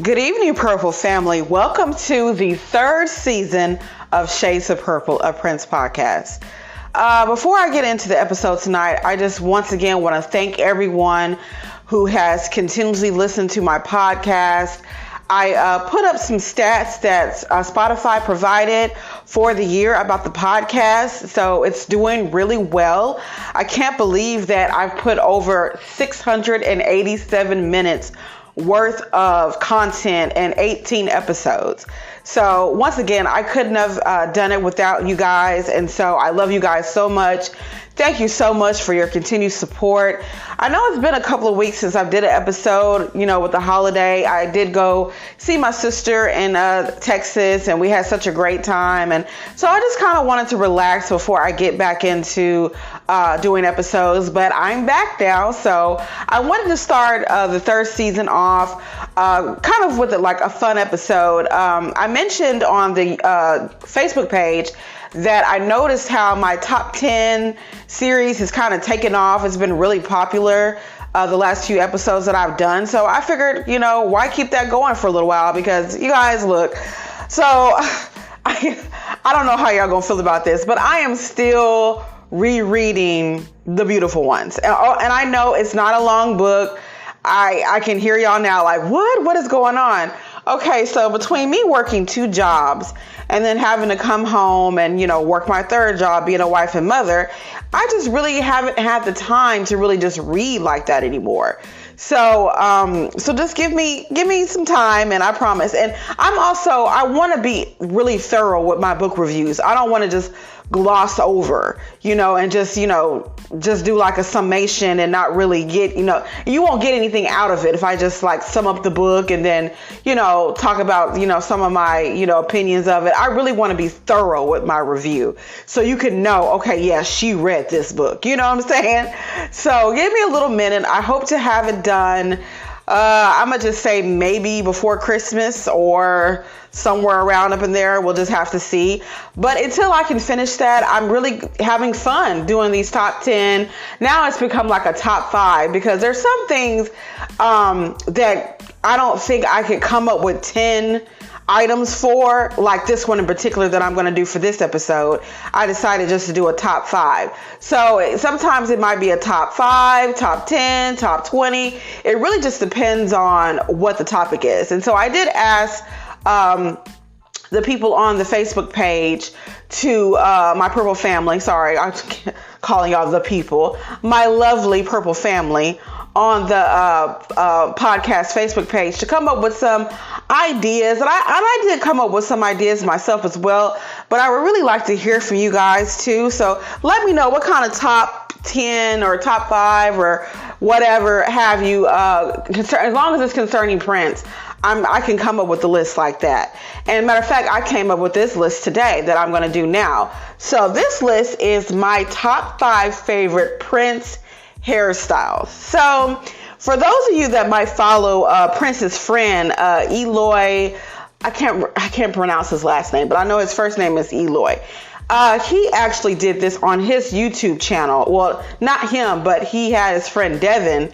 Good evening, Purple family. Welcome to the third season of Shades of Purple, a Prince podcast. Before I get into the episode tonight, I just once again want to thank everyone who has continuously listened to my podcast. I put up some stats that Spotify provided for the year about the podcast, so it's doing really well. I can't believe that I've put over 687 minutes worth of content and 18 episodes. So once again, I couldn't have done it without you guys, and so I love you guys so much. Thank you so much for your continued support. I know it's been a couple of weeks since I did an episode, with the holiday. I did go see my sister in Texas, and we had such a great time. And so I just kind of wanted to relax before I get back into doing episodes. But I'm back now, so I wanted to start the third season off kind of with a fun episode. I mentioned on the Facebook page that I noticed how my top 10 series has kind of taken off. It's been really popular the last few episodes that I've done. So I figured, why keep that going for a little while? Because you guys, look, so I don't know how y'all gonna feel about this, but I am still rereading The Beautiful Ones. And I know it's not a long book. I can hear y'all now like, what is going on? Okay, so between me working 2 jobs and then having to come home and, work my third job, being a wife and mother, I just really haven't had the time to really just read like that anymore. So just give me some time, and I promise. And I want to be really thorough with my book reviews. I don't want to just gloss over, and just do like a summation and not really get, you won't get anything out of it if I just sum up the book and then, talk about, some of my, opinions of it. I really want to be thorough with my review so you can know, okay, yeah, she read this book. You know what I'm saying? So give me a little minute. I hope to have it done. I'm going to just say maybe before Christmas or somewhere around up in there. We'll just have to see. But until I can finish that, I'm really having fun doing these top 10. Now it's become like a top 5 because there's some things that I don't think I could come up with 10 items for, like this one in particular that I'm going to do for this episode. I decided just to do a top 5. So sometimes it might be a top 5, top 10, top 20. It really just depends on what the topic is. And so I did ask the people on the Facebook page to my Purple family. Sorry, I'm calling y'all the people. My lovely Purple family on the podcast Facebook page to come up with some ideas. And I did come up with some ideas myself as well, but I would really like to hear from you guys too. So let me know what kind of top 10 or top 5 or whatever have you, as long as it's concerning Prince. I can come up with a list like that. And matter of fact, I came up with this list today that I'm going to do now. So this list is my top 5 favorite Prince hairstyles. So for those of you that might follow Prince's friend, Eloy, I can't pronounce his last name, but I know his first name is Eloy. He actually did this on his YouTube channel. Well, not him, but he had his friend Devin,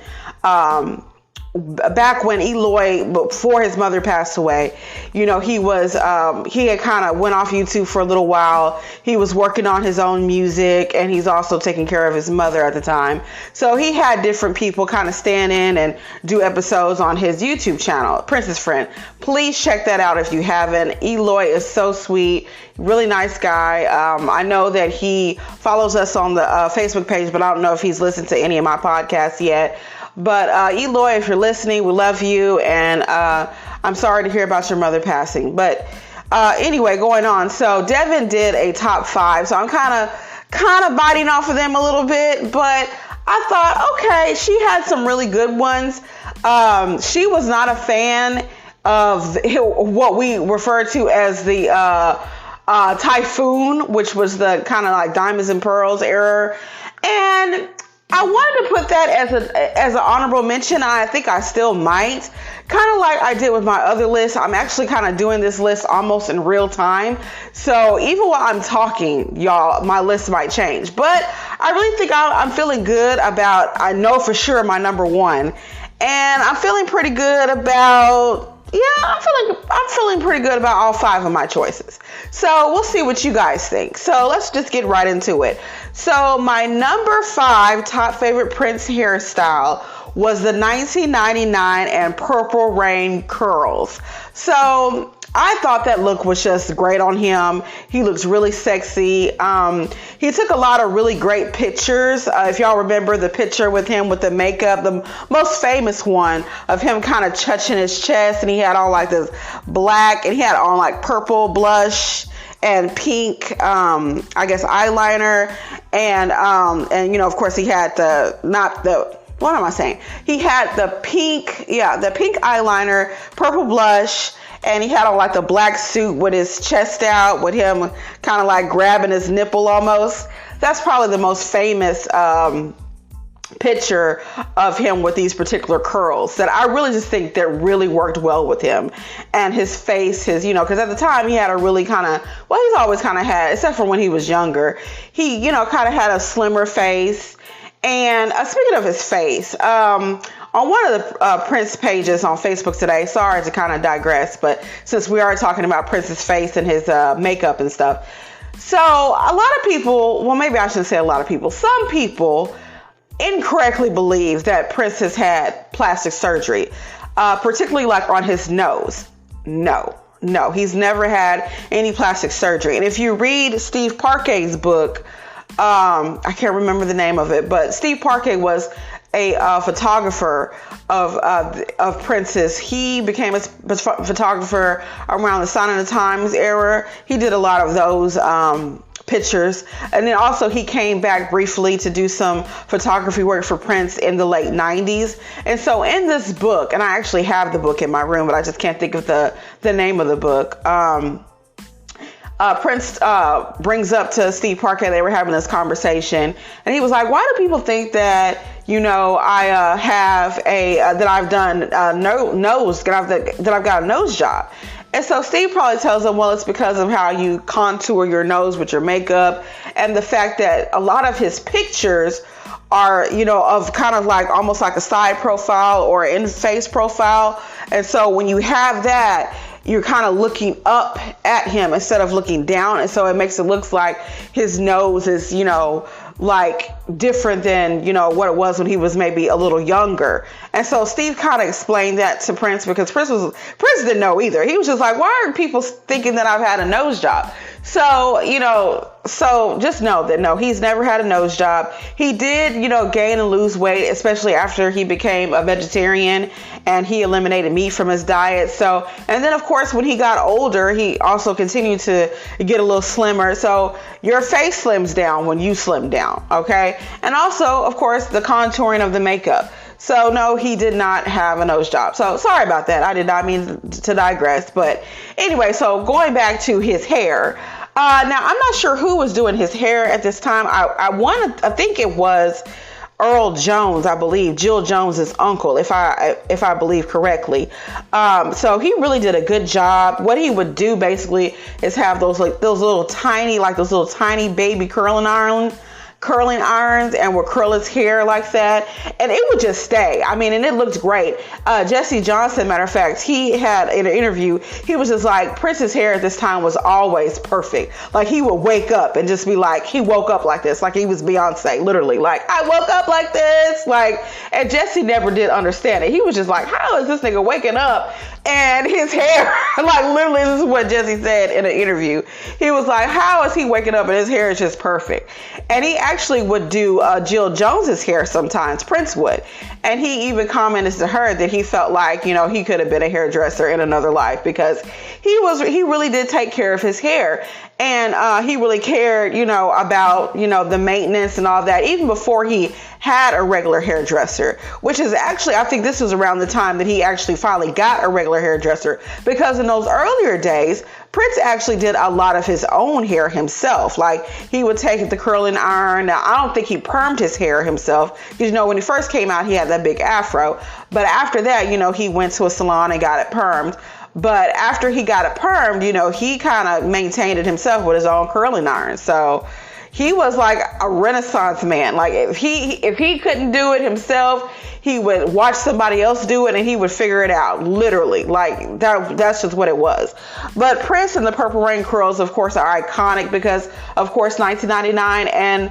back when Eloy, before his mother passed away, he had kind of went off YouTube for a little while. He was working on his own music, and he's also taking care of his mother at the time. So he had different people kind of stand in and do episodes on his YouTube channel, Prince's Friend. Please check that out if you haven't. Eloy is so sweet, really nice guy. I know that he follows us on the Facebook page, but I don't know if he's listened to any of my podcasts yet. But Eloy, if you're listening, we love you, and I'm sorry to hear about your mother passing. But anyway, going on. So Devin did a top 5, so I'm kind of biting off of them a little bit. But I thought, okay, she had some really good ones. She was not a fan of what we refer to as the Typhoon, which was the kind of like Diamonds and Pearls era, and I wanted to put that as an honorable mention. I think I still might. Kind of like I did with my other list. I'm actually kind of doing this list almost in real time. So even while I'm talking, y'all, my list might change. But I really think I'm feeling good about, I know for sure, my number 1. And I'm feeling pretty good about yeah, I'm feeling pretty good about all 5 of my choices. So we'll see what you guys think. So let's just get right into it. So my number 5 top favorite Prince hairstyle was the 1999 and Purple Rain curls. So I thought that look was just great on him. He looks really sexy. He took a lot of really great pictures. If y'all remember the picture with him with the makeup, the most famous one of him kind of touching his chest, and he had on like this black, and he had on like purple blush and pink, I guess eyeliner, and you know, of course, he had what am I saying? He had the pink eyeliner, purple blush, and he had on like the black suit with his chest out, with him kind of like grabbing his nipple almost. That's probably the most famous picture of him with these particular curls that I really just think that really worked well with him. And his face, because at the time he had a really he's always kind of had, except for when he was younger, he, kind of had a slimmer face. And speaking of his face, on one of the Prince pages on Facebook today, sorry to kind of digress, but since we are talking about Prince's face and his makeup and stuff. So a lot of people, well, maybe I shouldn't say a lot of people, some people incorrectly believe that Prince has had plastic surgery, particularly like on his nose. No, he's never had any plastic surgery. And if you read Steve Parquet's book, I can't remember the name of it, but Steve Parquet was a photographer of Prince's. He became a photographer around the Sign of the Times era. He did a lot of those pictures, and then also he came back briefly to do some photography work for Prince in the late 90s. And so in this book, and I actually have the book in my room, but I just can't think of the name of the book. Prince brings up to Steve Parquet, they were having this conversation, and he was like, why do people think that, I have that I've done that I've got a nose job? And so Steve probably tells him, well, it's because of how you contour your nose with your makeup, and the fact that a lot of his pictures are, of kind of like almost like a side profile or in-face profile. And so when you have that, you're kind of looking up at him instead of looking down. And so it makes it look like his nose is, like different than, what it was when he was maybe a little younger. And so Steve kind of explained that to Prince, because Prince didn't know either. He was just like, why are people thinking that I've had a nose job? So, so just know that no, he's never had a nose job. He did, gain and lose weight, especially after he became a vegetarian and he eliminated meat from his diet. So, and then of course, when he got older, he also continued to get a little slimmer. So your face slims down when you slim down. Okay. And also, of course, the contouring of the makeup. So no, he did not have a nose job. So sorry about that. I did not mean to digress. But anyway, so going back to his hair. Now, I'm not sure who was doing his hair at this time. I think it was Earl Jones, I believe, Jill Jones's uncle, if I believe correctly. So he really did a good job. What he would do basically is have those little tiny baby curling irons and would curl his hair like that, and it would just stay. I mean, and it looked great. Jesse Johnson, matter of fact, he had in an interview, he was just like, Prince's hair at this time was always perfect. Like he would wake up and just be like, he woke up like this, like he was Beyonce, literally. Like, I woke up like this, like, and Jesse never did understand it. He was just like, how is this nigga waking up? And his hair, like literally, this is what Jesse said in an interview. He was like, how is he waking up and his hair is just perfect? And he actually would do Jill Jones's hair sometimes, Prince would. And he even commented to her that he felt like, he could have been a hairdresser in another life, because he really did take care of his hair. And he really cared, about, the maintenance and all that, even before he had a regular hairdresser, which is actually, I think this was around the time that he actually finally got a regular hairdresser, because in those earlier days, Prince actually did a lot of his own hair himself. Like he would take the curling iron. Now, I don't think he permed his hair himself, because, when he first came out, he had that big afro. But after that, he went to a salon and got it permed. But after he got it permed, he kind of maintained it himself with his own curling iron. So he was like a Renaissance man. Like if he couldn't do it himself, he would watch somebody else do it and he would figure it out. Literally, like that's just what it was. But Prince and the Purple Rain curls, of course, are iconic because, of course, 1999 and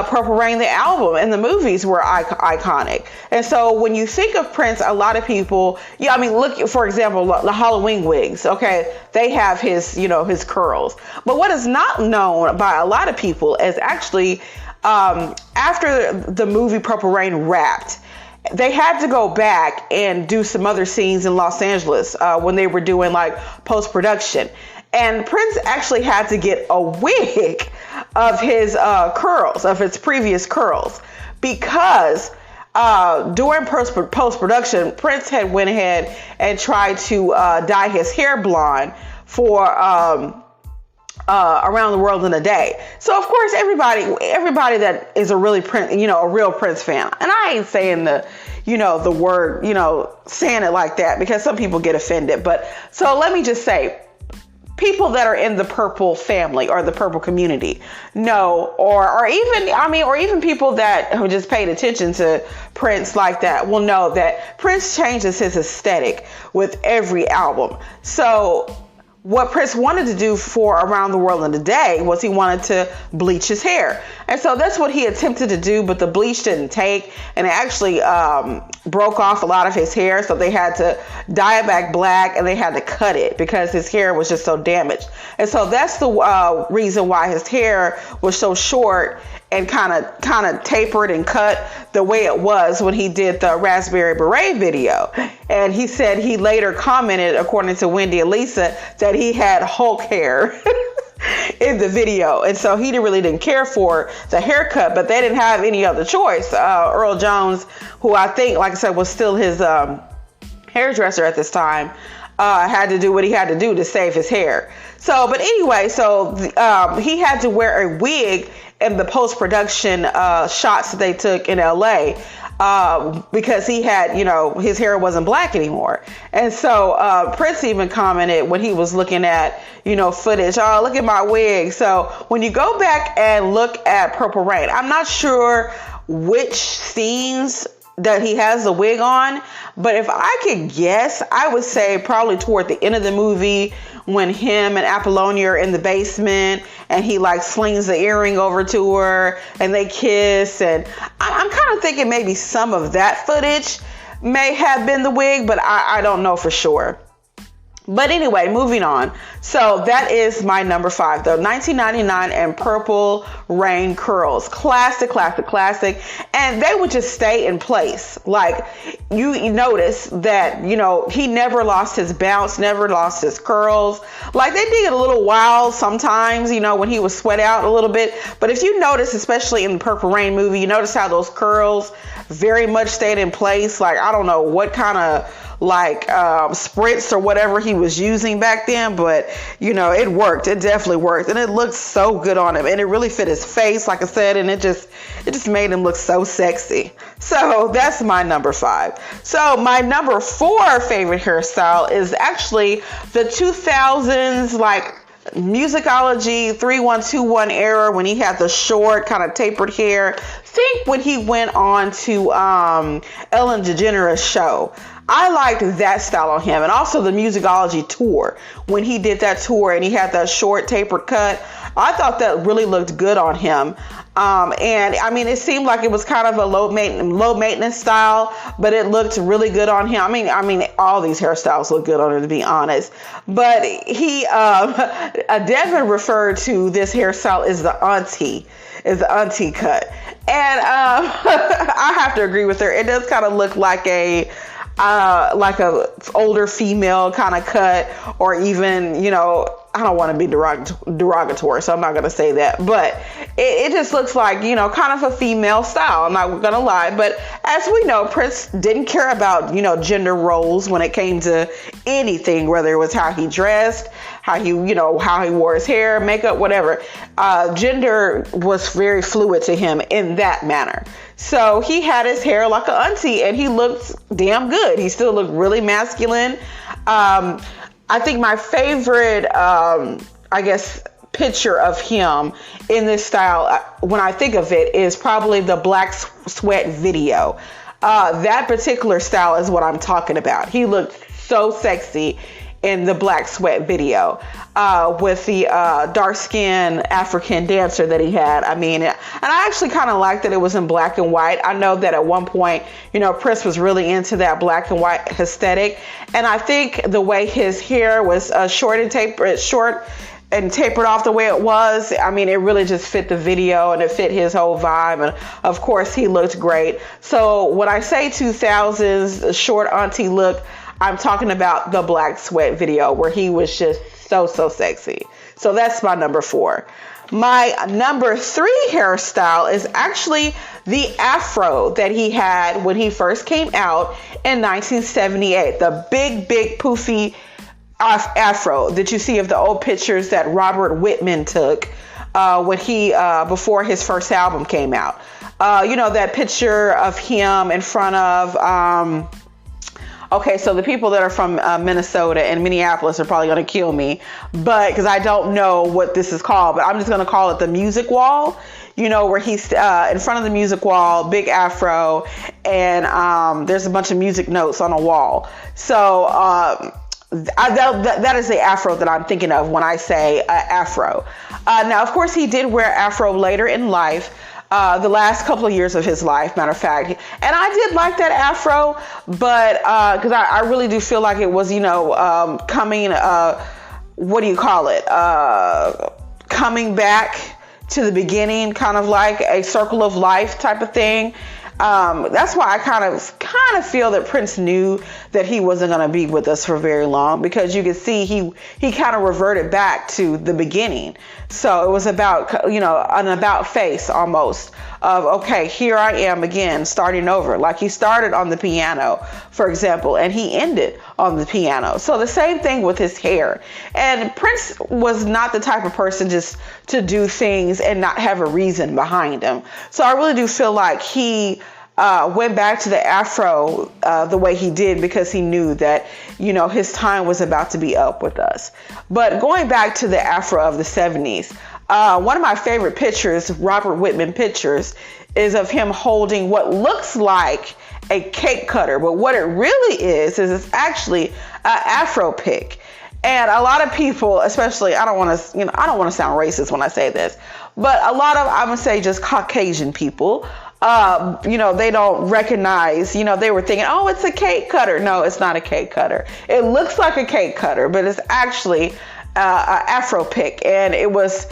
Purple Rain, the album and the movies were iconic. And so when you think of Prince, a lot of people, look, for example, the Halloween wigs, okay, they have his, his curls. But what is not known by a lot of people is actually after the movie Purple Rain wrapped, they had to go back and do some other scenes in Los Angeles when they were doing like post-production. And Prince actually had to get a wig of his curls, of his previous curls, because during post-production, Prince had went ahead and tried to dye his hair blonde for Around the World in a Day. So of course, everybody that is a real Prince fan, and I ain't saying the word, saying it like that because some people get offended. But so let me just say, people that are in the Purple family or the Purple community know, or even people that have just paid attention to Prince like that will know that Prince changes his aesthetic with every album. So what Prince wanted to do for Around the World in a Day was he wanted to bleach his hair. And so that's what he attempted to do, but the bleach didn't take, and it actually broke off a lot of his hair. So they had to dye it back black and they had to cut it because his hair was just so damaged. And so that's the reason why his hair was so short and kind of tapered and cut the way it was when he did the Raspberry Beret video. And he said he later commented, according to Wendy and Lisa, that he had Hulk hair in the video. And so he really didn't care for the haircut, but they didn't have any other choice. Earl Jones, who I think, like I said, was still his hairdresser at this time, had to do what he had to do to save his hair. So, but anyway, he had to wear a wig in the post-production shots that they took in LA because he had, his hair wasn't black anymore. And so Prince even commented when he was looking at, footage, oh, look at my wig. So when you go back and look at Purple Rain, I'm not sure which scenes that he has the wig on, but if I could guess, I would say probably toward the end of the movie when him and Apollonia are in the basement and he like slings the earring over to her and they kiss, and I'm kind of thinking maybe some of that footage may have been the wig, but I don't know for sure. But anyway, moving on. So that is my number 5, though. 1999 and Purple Rain curls. Classic. And they would just stay in place. Like, you notice that, he never lost his bounce, never lost his curls. Like, they did a little while sometimes, when he was sweat out a little bit. But if you notice, especially in the Purple Rain movie, you notice how those curls very much stayed in place. Like, I don't know what kind of spritz or whatever he was using back then, but it worked. It definitely worked, and it looked so good on him, and it really fit his face, like I said, and it just made him look so sexy. So that's my number 5. So my number 4 favorite hairstyle is actually the 2000s musicology 3121 era, when he had the short kind of tapered hair. Think when he went on to Ellen DeGeneres show. I liked that style on him, and also the musicology tour when he did that tour and he had that short tapered cut. I thought that really looked good on him. And I mean, it seemed like it was kind of a low maintenance style, but it looked really good on him. I mean, all these hairstyles look good on him, to be honest. But he, Devin referred to this hairstyle as the auntie cut, and I have to agree with her. It does kind of look like a older female kind of cut, or even, I don't want to be derogatory, so I'm not going to say that, but it just looks like, kind of a female style. I'm not going to lie, but as we know, Prince didn't care about, gender roles when it came to anything, whether it was how he dressed, how he wore his hair, makeup, whatever. Gender was very fluid to him in that manner. So he had his hair like an auntie, and he looked damn good. He still looked really masculine. I think my favorite, picture of him in this style, when I think of it, is probably the Black Sweat video. That particular style is what I'm talking about. He looked so sexy in the Black Sweat video, with the dark-skinned African dancer that he had. I mean, and I actually kind of liked that it was in black and white. I know that at one point, Prince was really into that black and white aesthetic, and I think the way his hair was short and tapered off the way it was, I mean, it really just fit the video and it fit his whole vibe. And of course, he looked great. So when I say 2000s short auntie look, I'm talking about the Black Sweat video where he was just so sexy. So that's my number 4. My number 3 hairstyle is actually the afro that he had when he first came out in 1978. The big poofy afro that you see of the old pictures that Robert Whitman took when he before his first album came out. That picture of him in front of okay, so the people that are from Minnesota and Minneapolis are probably going to kill me, but because I don't know what this is called, but I'm just going to call it the music wall, where he's in front of the music wall, big afro, and there's a bunch of music notes on a wall. So that is the afro that I'm thinking of when I say afro. Now, of course, he did wear afro later in life. The last couple of years of his life, matter of fact. And I did like that afro, but because I really do feel like it was, coming, coming back to the beginning, kind of like a circle of life type of thing. That's why I kind of feel that Prince knew that he wasn't going to be with us for very long, because you could see he kind of reverted back to the beginning. So it was about, an about face almost of, okay, here I am again, starting over. Like he started on the piano, for example, and he ended on the piano. So the same thing with his hair. And Prince was not the type of person just to do things and not have a reason behind him. So I really do feel like he went back to the afro the way he did because he knew that, his time was about to be up with us. But going back to the afro of the 70s, one of my favorite pictures, Robert Whitman pictures, is of him holding what looks like a cake cutter. But what it really is it's actually an afro pick. And a lot of people, especially, I don't want to sound racist when I say this, but a lot of, I'm going to say just Caucasian people, they don't recognize, they were thinking, oh, it's a cake cutter. No, it's not a cake cutter. It looks like a cake cutter, but it's actually an afro pick. And it was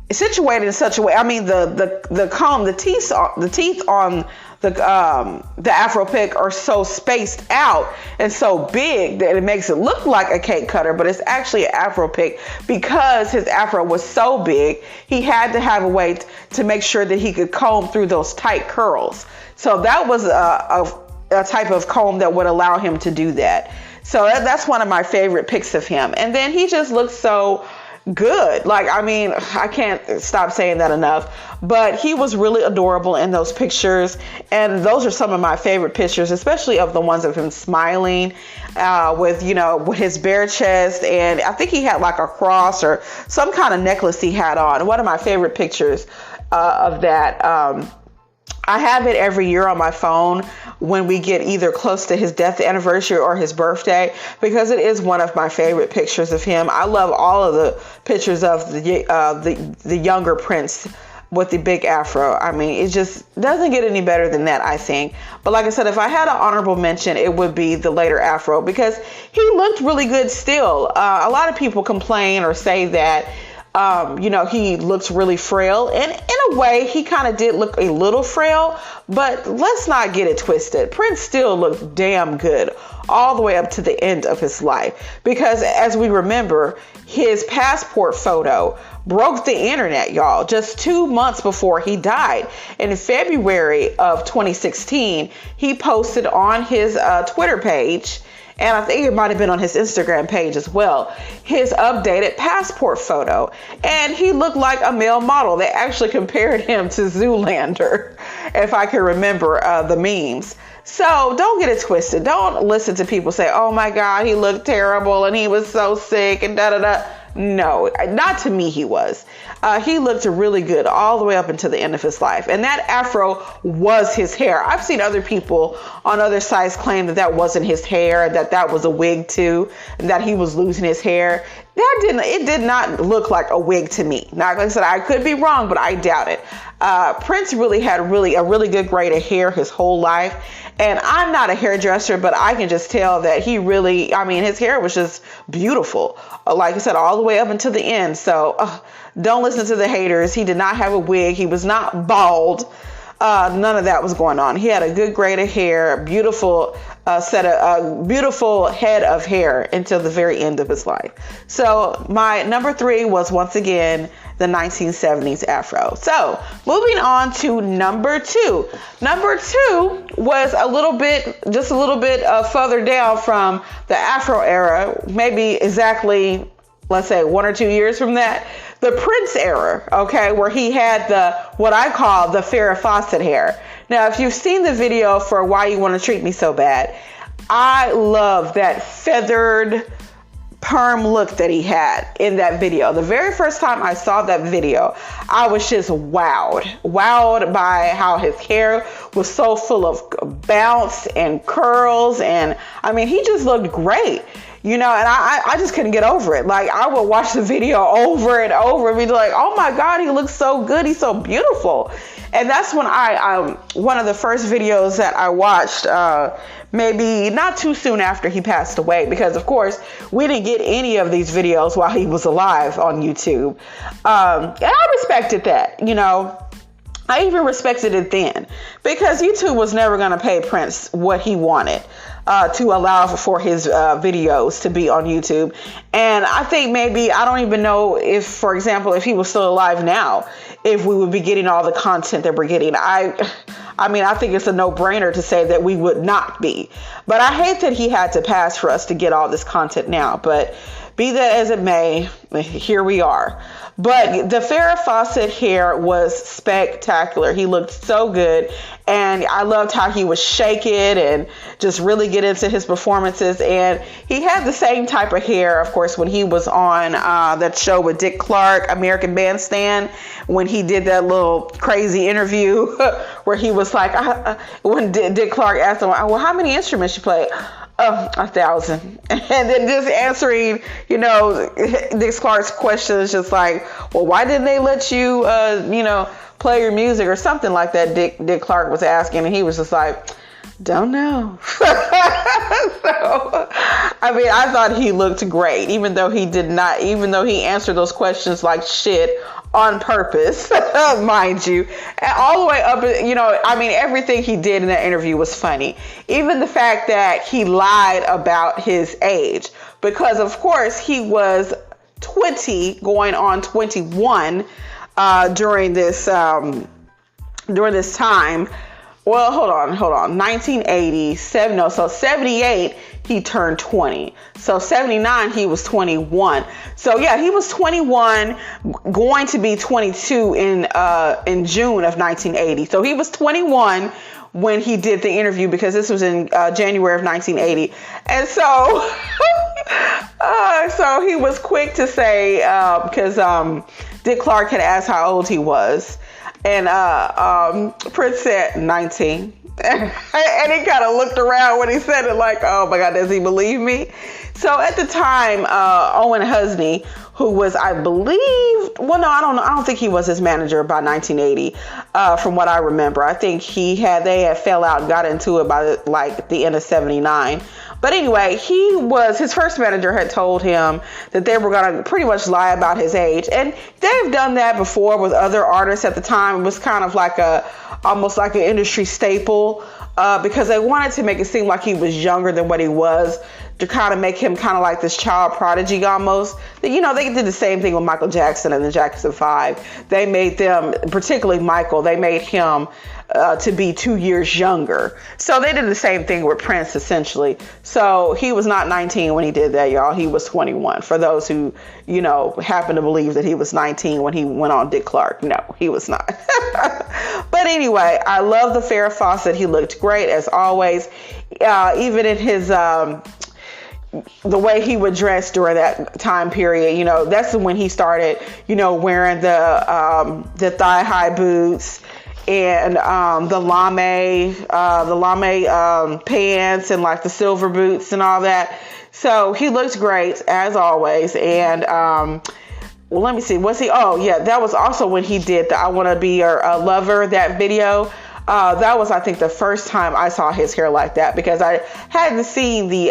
situated in such a way. I mean, the comb, the teeth on the afro pick are so spaced out and so big that it makes it look like a cake cutter, but it's actually an afro pick because his afro was so big. He had to have a way to make sure that he could comb through those tight curls. So that was a type of comb that would allow him to do that. So that's one of my favorite pics of him. And then he just looks so good. Like, I mean, I can't stop saying that enough, but he was really adorable in those pictures. And those are some of my favorite pictures, especially of the ones of him smiling with his bare chest. And I think he had like a cross or some kind of necklace he had on. One of my favorite pictures of that. I have it every year on my phone when we get either close to his death anniversary or his birthday, because it is one of my favorite pictures of him. I love all of the pictures of the younger Prince with the big afro. I mean, it just doesn't get any better than that, I think. But like I said, if I had an honorable mention, it would be the later afro, because he looked really good still. A lot of people complain or say that he looks really frail, and in a way he kind of did look a little frail, but let's not get it twisted. Prince still looked damn good all the way up to the end of his life, because as we remember, his passport photo broke the internet, y'all, just 2 months before he died. In February of 2016, he posted on his Twitter page, and I think it might have been on his Instagram page as well, his updated passport photo. And he looked like a male model. They actually compared him to Zoolander, if I can remember the memes. So don't get it twisted. Don't listen to people say, oh my God, he looked terrible and he was so sick and da-da-da. No, not to me he was. He looked really good all the way up until the end of his life. And that afro was his hair. I've seen other people on other sites claim that that wasn't his hair, that that was a wig too, and that he was losing his hair. It did not look like a wig to me. Now, like I said, I could be wrong, but I doubt it. Prince really had a really good grade of hair his whole life. And I'm not a hairdresser, but I can just tell that he really, his hair was just beautiful. Like I said, all the way up until the end. So don't listen to the haters. He did not have a wig. He was not bald. None of that was going on. He had a good grade of hair, beautiful beautiful head of hair until the very end of his life. So my number 3 was once again the 1970s afro. So moving on to number 2. Number 2 was just a little bit further down from the afro era, maybe exactly, let's say 1 or 2 years from that. The Prince era, okay, where he had what I call the Farrah Fawcett hair. Now, if you've seen the video for Why You Want to Treat Me So Bad, I love that feathered perm look that he had in that video. The very first time I saw that video, I was just wowed by how his hair was so full of bounce and curls. And he just looked great. And I just couldn't get over it. Like, I would watch the video over and over and be like, oh my God, he looks so good. He's so beautiful. And that's when one of the first videos that I watched, maybe not too soon after he passed away, because of course we didn't get any of these videos while he was alive on YouTube. And I respected that, I even respected it then, because YouTube was never going to pay Prince what he wanted to allow for his videos to be on YouTube. And I think I don't even know if, for example, if he was still alive now, if we would be getting all the content that we're getting. I think it's a no-brainer to say that we would not be. But I hate that he had to pass for us to get all this content now. But be that as it may, here we are. But the Farrah Fawcett hair was spectacular. He looked so good. And I loved how he would shake it and just really get into his performances. And he had the same type of hair, of course, when he was on that show with Dick Clark, American Bandstand, when he did that little crazy interview where he was like, when Dick Clark asked him, well, how many instruments you play? 1,000. And then just answering, Dick Clark's questions, just like, well, why didn't they let you, play your music or something like that? Dick Clark was asking, and he was just like, don't know. So, I thought he looked great, even though he answered those questions like shit on purpose, mind you, and all the way up, everything he did in that interview was funny. Even the fact that he lied about his age, because of course he was 20 going on 21 during this time. Well, hold on. 1987. No, so 78, he turned 20. So 79, he was 21. So yeah, he was 21, going to be 22 in June of 1980. So he was 21 when he did the interview, because this was in January of 1980. And so, so he was quick to say, because Dick Clark had asked how old he was. And Prince said 19. And he kind of looked around when he said it like, oh my God, does he believe me? So at the time, Owen Husney, who was, I believe, well, no, I don't think he was his manager by 1980, from what I remember. I think they had fell out and got into it by like the end of 79. But anyway, his first manager had told him that they were going to pretty much lie about his age. And they've done that before with other artists at the time. It was kind of like almost like an industry staple, because they wanted to make it seem like he was younger than what he was, to kind of make him kind of like this child prodigy almost. They did the same thing with Michael Jackson and the Jackson 5. They made them, particularly Michael, they made him to be 2 years younger. So they did the same thing with Prince, essentially. So he was not 19 when he did that, y'all. He was 21. For those who, happen to believe that he was 19 when he went on Dick Clark. No, he was not. But anyway, I love the Farrah Fawcett. He looked great as always. Even in his, the way he would dress during that time period, that's when he started, wearing the thigh high boots and the lame pants and like the silver boots and all that. So he looked great as always. And well, let me see. That was also when he did the I Want to Be Your Lover, that video. That was, I think, the first time I saw his hair like that, because I hadn't seen the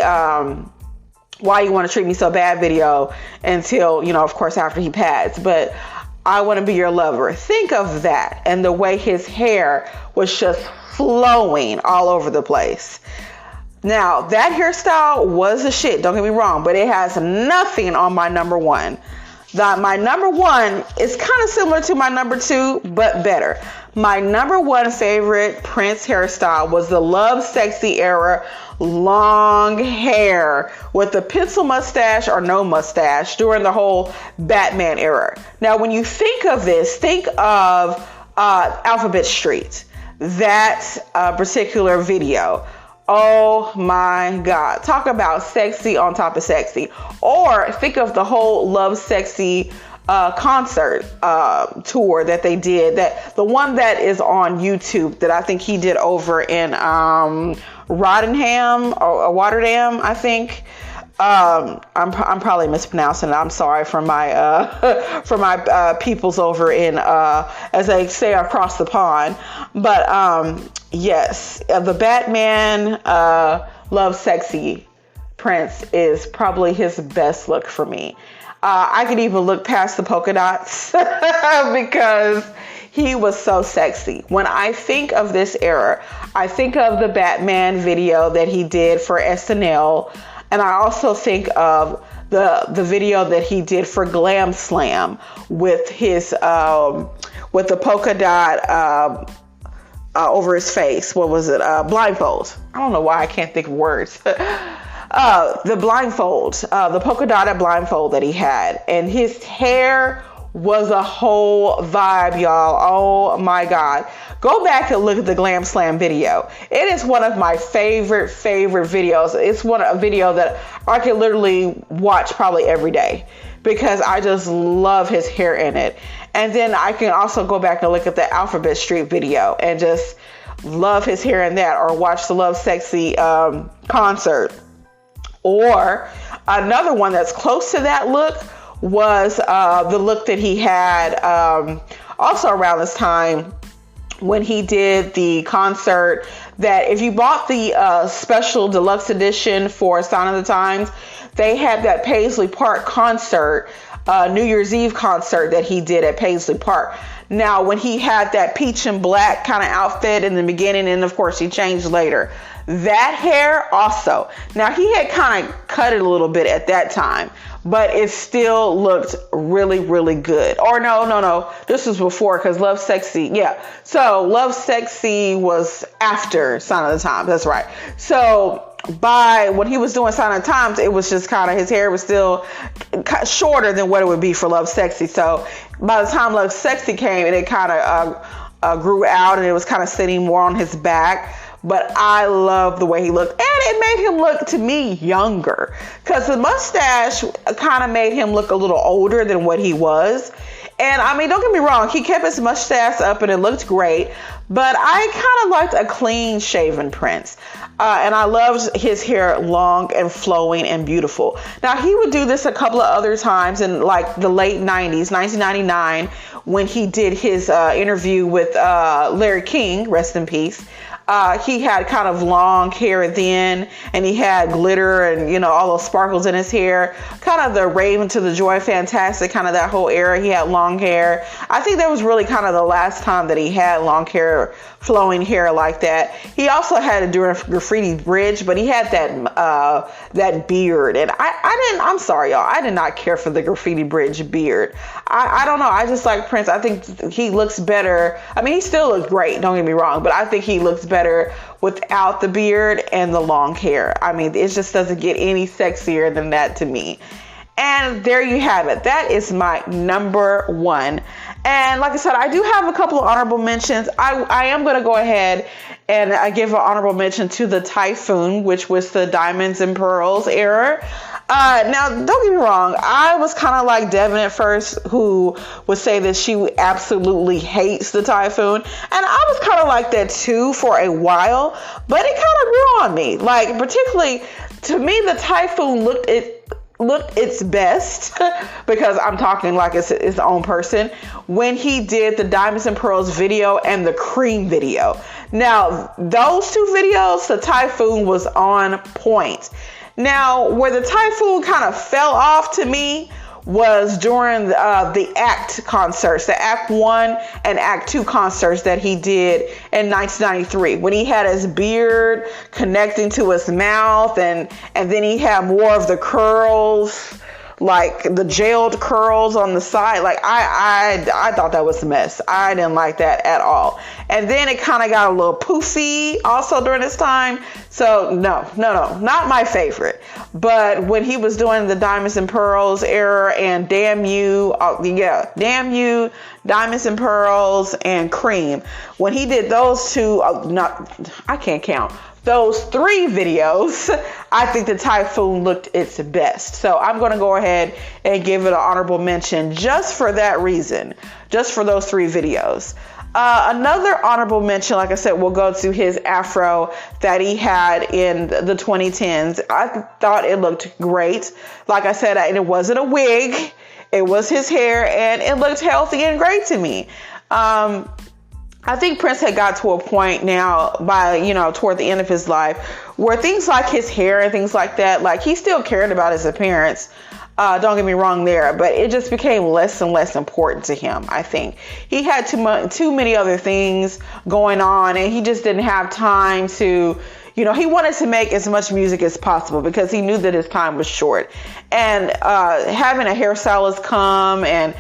Why You Want to Treat Me So Bad video until, of course, after he passed. But I Want to Be Your Lover. Think of that, and the way his hair was just flowing all over the place. Now, that hairstyle was a shit, don't get me wrong, but it has nothing on my number one. My number one is kind of similar to my number two, but better. My number one favorite Prince hairstyle was the Love Sexy era, long hair with a pencil mustache or no mustache during the whole Batman era. Now, when you think of this, think of Alphabet Street, that particular video. Oh my God. Talk about sexy on top of sexy. Or think of the whole Love Sexy concert tour that they did. The one that is on YouTube that I think he did over in Rotterdam or Rotterdam, I think. I'm probably mispronouncing it. I'm sorry for my peoples over in as they say across the pond. But yes, the Batman Love Sexy Prince is probably his best look for me. I could even look past the polka dots because he was so sexy. When I think of this era, I think of the Batman video that he did for SNL. And I also think of the video that he did for Glam Slam with his with the polka dot over his face. What was it? Blindfold. I don't know why I can't think of words. The blindfold, the polka dotted blindfold that he had, and his hair was a whole vibe, y'all. Oh my God. Go back and look at the Glam Slam video. It is one of my favorite videos. It's a video that I can literally watch probably every day because I just love his hair in it. And then I can also go back and look at the Alphabet Street video and just love his hair in that, or watch the Love Sexy concert. Or another one that's close to that look was the look that he had also around this time when he did the concert, that if you bought the special deluxe edition for Sign of the Times, they had that Paisley Park concert, New Year's Eve concert that he did at Paisley Park. Now, when he had that peach and black kind of outfit in the beginning, and of course he changed later, that hair also. Now, he had kind of cut it a little bit at that time, but it still looked really, really good. Or no. This was before, because Love Sexy. Yeah. So Love Sexy was after Sign of the Times. That's right. So when he was doing Sign of the Times, it was just kind of, his hair was still shorter than what it would be for Love Sexy. So by the time Love Sexy came, it kind of grew out, and it was kind of sitting more on his back. But I love the way he looked. And it made him look, to me, younger. Because the mustache kind of made him look a little older than what he was. And I mean, don't get me wrong, he kept his mustache up and it looked great. But I kind of liked a clean shaven Prince. And I loved his hair long and flowing and beautiful. Now, he would do this a couple of other times in like the late 90s, 1999, when he did his interview with Larry King, rest in peace. He had kind of long hair then, and he had glitter and, all those sparkles in his hair. Kind of the Raven to the Joy Fantastic, kind of that whole era. He had long hair. I think that was really kind of the last time that he had long hair, flowing hair like that. He also had it during Graffiti Bridge, but he had that beard. And I'm sorry, y'all, I did not care for the Graffiti Bridge beard. I don't know. I just like Prince. I think he looks better. I mean, he still looks great, don't get me wrong, but I think he looks better without the beard and the long hair. I mean, it just doesn't get any sexier than that to me. And there you have it. That is my number one. And like I said, I do have a couple of honorable mentions. I am going to go ahead and I give an honorable mention to the Typhoon, which was the Diamonds and Pearls era. Now, don't get me wrong. I was kind of like Devin at first, who would say that she absolutely hates the Typhoon. And I was kind of like that too for a while, but it kind of grew on me. Like, particularly to me, the Typhoon looked its best because I'm talking like it's his own person when he did the Diamonds and Pearls video and the Cream video. Now, those two videos, the Typhoon was on point. Now, where the Typhoon kind of fell off to me was during the Act concerts, the Act 1 and Act 2 concerts that he did in 1993, when he had his beard connecting to his mouth, and then he had more of the curls, like the gelled curls on the side. Like I thought that was a mess. I didn't like that at all. And then it kind of got a little poofy also during this time. So no, not my favorite. But when he was doing the Diamonds and Pearls era and Damn You, Damn You, Diamonds and Pearls, and Cream, when he did those two, I can't count. Those three videos, I think the Typhoon looked its best. So I'm going to go ahead and give it an honorable mention just for that reason, just for those three videos. Another honorable mention, like I said, will go to his afro that he had in the 2010s. I thought it looked great. Like I said, it wasn't a wig. It was his hair, and it looked healthy and great to me. I think Prince had got to a point now toward the end of his life where things like his hair and things like that, like he still cared about his appearance. Don't get me wrong there, but it just became less and less important to him. I think he had too many other things going on, and he just didn't have time to, he wanted to make as much music as possible because he knew that his time was short. And having a hairstylist come and,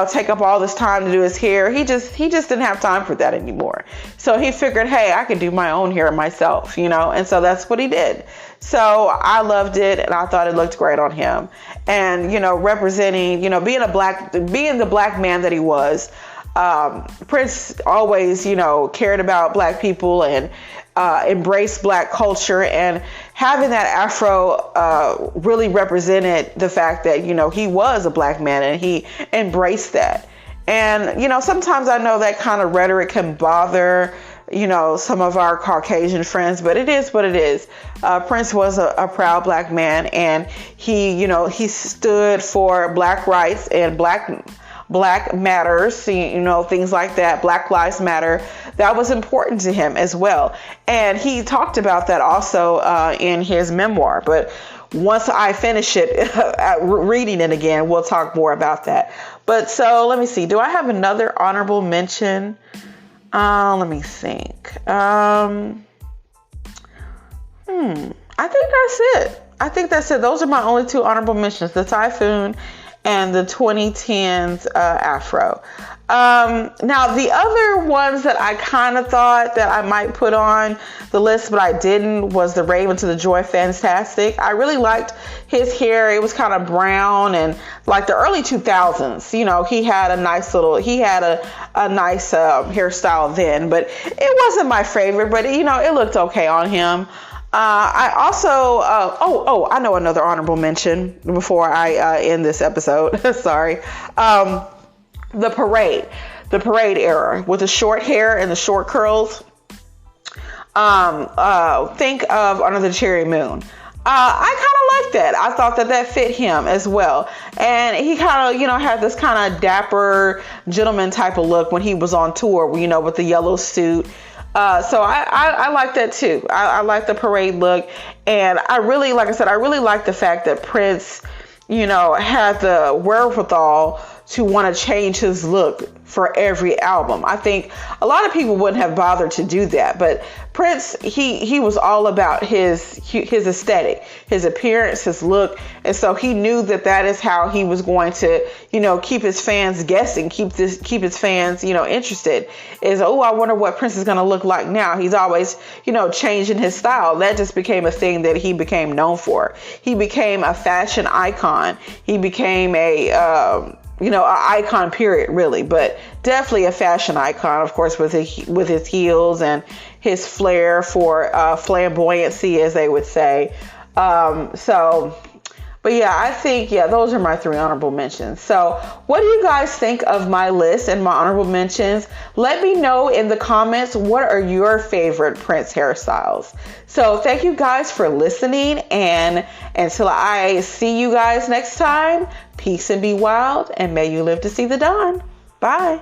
take up all this time to do his hair, he just didn't have time for that anymore. So he figured, hey, I could do my own hair myself, and so that's what he did. So I loved it, and I thought it looked great on him. And, representing, being the black man that he was, Prince always, cared about black people and embraced black culture, and having that afro really represented the fact that, he was a black man and he embraced that. And, sometimes I know that kind of rhetoric can bother, some of our Caucasian friends, but it is what it is. Prince was a proud black man, and he stood for black rights and black matters, things like that. Black Lives Matter. That was important to him as well. And he talked about that also in his memoir. But once I finish it, reading it again, we'll talk more about that. But so let me see. Do I have another honorable mention? Let me think. I think that's it. Those are my only two honorable mentions, the Typhoon and the 2010s afro. Now, the other ones that I kind of thought that I might put on the list, but I didn't, was the Raven to the Joy Fantastic. I really liked his hair. It was kind of brown, and like the early 2000s, he had a nice hairstyle then, but it wasn't my favorite, but it looked okay on him. I also, I know another honorable mention before I end this episode. Sorry. The parade era with the short hair and the short curls. Think of Under the Cherry Moon. I kind of like that. I thought that fit him as well. And he kind of, had this kind of dapper gentleman type of look when he was on tour, with the yellow suit. So I like that too. I like the parade look. And I really like the fact that Prince, had the wherewithal to want to change his look for every album. I think a lot of people wouldn't have bothered to do that, but Prince, he was all about his aesthetic, his appearance, his look, and so he knew that is how he was going to, keep his fans guessing, keep his fans, interested. Is, oh, I wonder what Prince is going to look like now. He's always, changing his style. That just became a thing that he became known for. He became a fashion icon. He became an icon, period, really, but definitely a fashion icon, of course, with his heels and his flair for flamboyancy, as they would say. But yeah, I think, those are my 3 honorable mentions. So what do you guys think of my list and my honorable mentions? Let me know in the comments, what are your favorite Prince hairstyles? So thank you guys for listening, and until I see you guys next time, peace and be wild, and may you live to see the dawn. Bye.